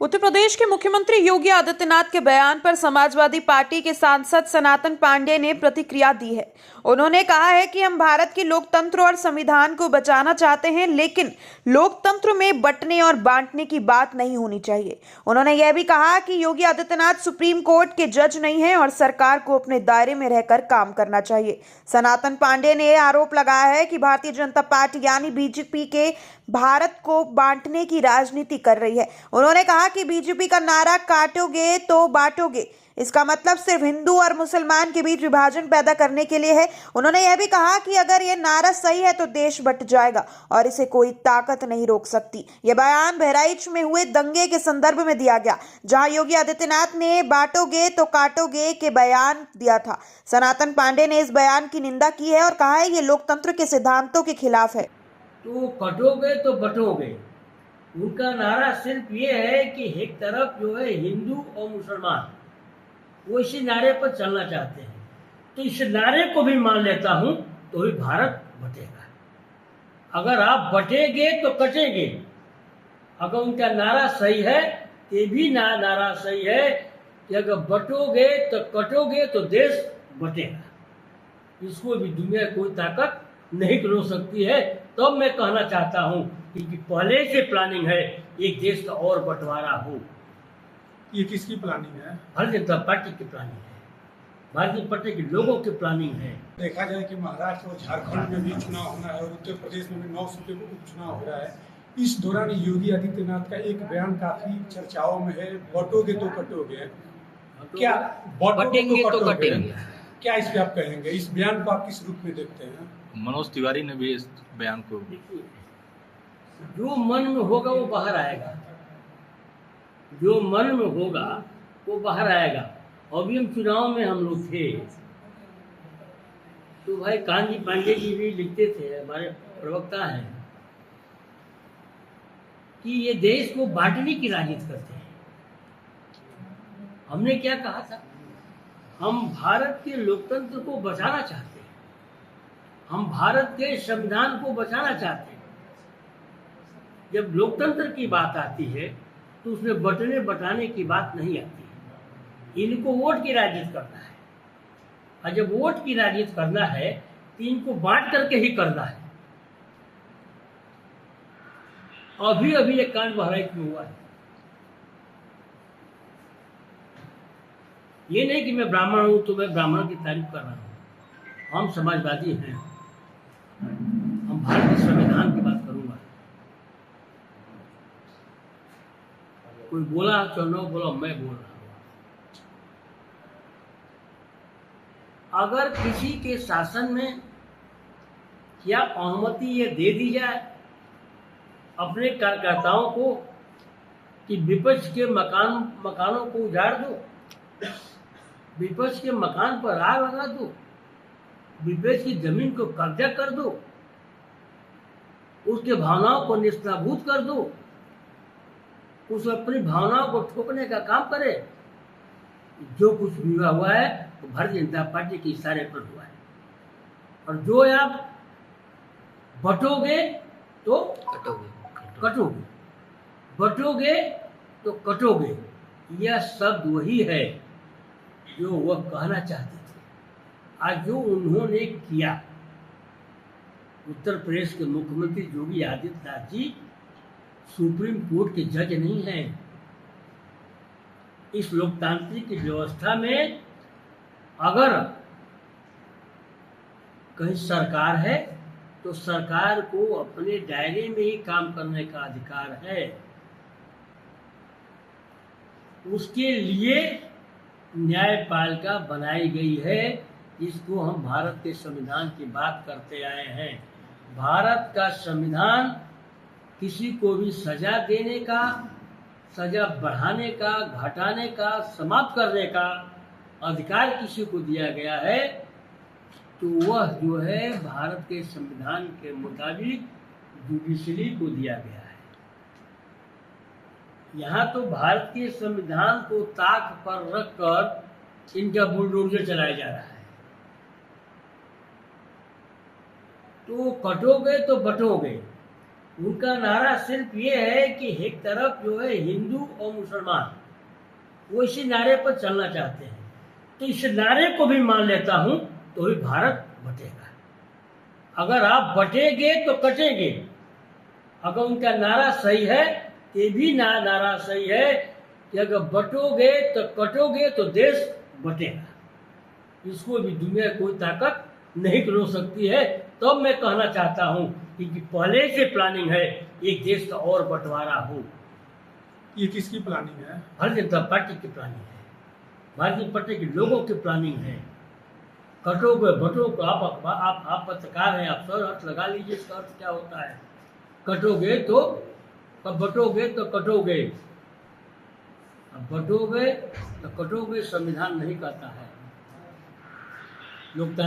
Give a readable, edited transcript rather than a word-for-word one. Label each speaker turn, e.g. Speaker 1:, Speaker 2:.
Speaker 1: उत्तर प्रदेश के मुख्यमंत्री योगी आदित्यनाथ के बयान पर समाजवादी पार्टी के सांसद सनातन पांडे ने प्रतिक्रिया दी है। उन्होंने कहा है कि हम भारत के लोकतंत्र और संविधान को बचाना चाहते हैं, लेकिन लोकतंत्र में बंटने और बांटने की बात नहीं होनी चाहिए। उन्होंने यह भी कहा कि योगी आदित्यनाथ सुप्रीम कोर्ट के जज नहीं हैं और सरकार को अपने दायरे में रहकर काम करना चाहिए। सनातन पांडे ने आरोप लगाया है कि भारतीय जनता पार्टी यानी बीजेपी के भारत को बांटने की राजनीति कर रही है। उन्होंने कहा कि बीजेपी का नारा काटोगे तो बांटोगे, इसका मतलब सिर्फ हिंदू और मुसलमान के बीच विभाजन पैदा करने के लिए है। उन्होंने यह भी कहा कि अगर यह नारा सही है तो देश बंट जाएगा और इसे कोई ताकत नहीं रोक सकती। यह बयान बहराइच में हुए दंगे के संदर्भ में दिया गया, जहां योगी आदित्यनाथ ने बांटोगे तो काटोगे के बयान दिया था। सनातन पांडे ने इस बयान की निंदा की है और कहा है ये लोकतंत्र के सिद्धांतों के खिलाफ है।
Speaker 2: तो कटोगे तो बटोगे, उनका नारा सिर्फ ये है कि एक तरफ जो है हिंदू और मुसलमान, वो इसी नारे पर चलना चाहते हैं। तो इस नारे को भी मान लेता हूं तो ही भारत बटेगा। अगर आप बटेंगे तो कटेंगे। अगर उनका नारा सही है ये भी नारा सही है कि अगर बटोगे तो कटोगे तो देश बटेगा। इसको भी दुनिया कोई ताकत नहीं रोक सकती है। तो मैं कहना चाहता हूं कि पहले से प्लानिंग है एक देश का और बंटवारा हो।
Speaker 3: ये किसकी प्लानिंग है?
Speaker 2: भारतीय जनता पार्टी की प्लानिंग है, भारतीय जनता पार्टी के लोगों की प्लानिंग है।
Speaker 3: देखा जाए कि महाराष्ट्र और झारखंड में भी चुनाव होना है और उत्तर प्रदेश में भी 9 सीटों पर उपचुनाव हो रहा है। इस दौरान योगी आदित्यनाथ का एक बयान काफी चर्चाओं में है, बटोगे तो कटोगे। क्या
Speaker 4: बटेंगे तो कटेंगे?
Speaker 3: क्या इस पे आप कहेंगे? इस बयान को आप किस रूप में देखते हैं?
Speaker 4: मनोज तिवारी ने भी इस बयान को,
Speaker 2: जो मन में होगा वो बाहर आएगा, जो मन में होगा वो बाहर आएगा। अभी हम चुनाव में हम लोग थे तो भाई कांजी पांडे जी भी लिखते थे, हमारे प्रवक्ता हैं, कि ये देश को बांटने की राजनीति करते हैं। हमने क्या कहा था? हम भारत के लोकतंत्र को बचाना चाहते हैं, हम भारत के संविधान को बचाना चाहते हैं। जब लोकतंत्र की बात आती है तो उसमें बटने बटाने की बात नहीं आती है। इनको वोट की राजनीति करना है, और जब वोट की राजनीति करना है तो इनको बांट करके ही करना है। अभी अभी एक कांड बहराइच में हुआ है। ये नहीं कि मैं ब्राह्मण हूं तो मैं ब्राह्मण की तारीफ कर रहा हूं। हम समाजवादी हैं, हम भारतीय संविधान की बात करूंगा। कोई बोला चलो बोलो, मैं बोल रहा हूं। अगर किसी के शासन में क्या अनुमति ये दे दी जाए अपने कार्यकर्ताओं को कि विपक्ष के मकानों को उजाड़ दो, विपक्ष के मकान पर आग लगा दो, विपक्ष की जमीन को कब्जा कर दो, उसके भावनाओं को निस्ताभूत कर दो, उस अपनी भावनाओं को ठोकने का काम करे। जो कुछ भी हुआ है तो भारतीय जनता पार्टी के इशारे पर हुआ है। और जो आप बटोगे तो कटोगे, बटोगे तो कटोगे, यह शब्द वही है जो वह कहना चाहते थे। आज जो उन्होंने किया, उत्तर प्रदेश के मुख्यमंत्री योगी आदित्यनाथ जी सुप्रीम कोर्ट के जज नहीं हैं। इस लोकतांत्रिक व्यवस्था में अगर कहीं सरकार है तो सरकार को अपने दायरे में ही काम करने का अधिकार है। उसके लिए न्यायपालिका बनाई गई है, जिसको हम भारत के संविधान की बात करते आए हैं। भारत का संविधान किसी को भी सजा देने का, सजा बढ़ाने का, घटाने का, समाप्त करने का अधिकार किसी को दिया गया है तो वह जो है भारत के संविधान के मुताबिक जुडिशरी को दिया गया है। यहाँ तो भारत के संविधान को ताक पर रखकर इनका बुलडोजर चलाया जा रहा है। तो कटोगे तो बटोगे, उनका नारा सिर्फ ये है कि एक तरफ जो है हिंदू और मुसलमान, वो इसी नारे पर चलना चाहते हैं। तो इस नारे को भी मान लेता हूं तो भी भारत बटेगा। अगर आप बटेंगे तो कटेंगे। अगर उनका नारा सही है, ये भी नारा सही है कि अगर बटोगे तो कटोगे तो देश बटेगा। इसको भी दुनिया कोई ताकत नहीं रोक सकती है। तब मैं कहना चाहता हूं कि पहले से प्लानिंग है एक देश का और बंटवारा हो।
Speaker 3: ये किसकी प्लानिंग है?
Speaker 2: भारतीय जनता पार्टी की प्लानिंग है, भारतीय जनता पार्टी के लोगों की प्लानिंग है। कटोगे बटोगे, आप पत्रकार हैं, आप सर अर्थ लगा लीजिए इसका अर्थ क्या होता है। कटोगे तो बटोगे तो कटोगे, अब बटोगे तो कटोगे संविधान नहीं कहता है। लोकतंत्र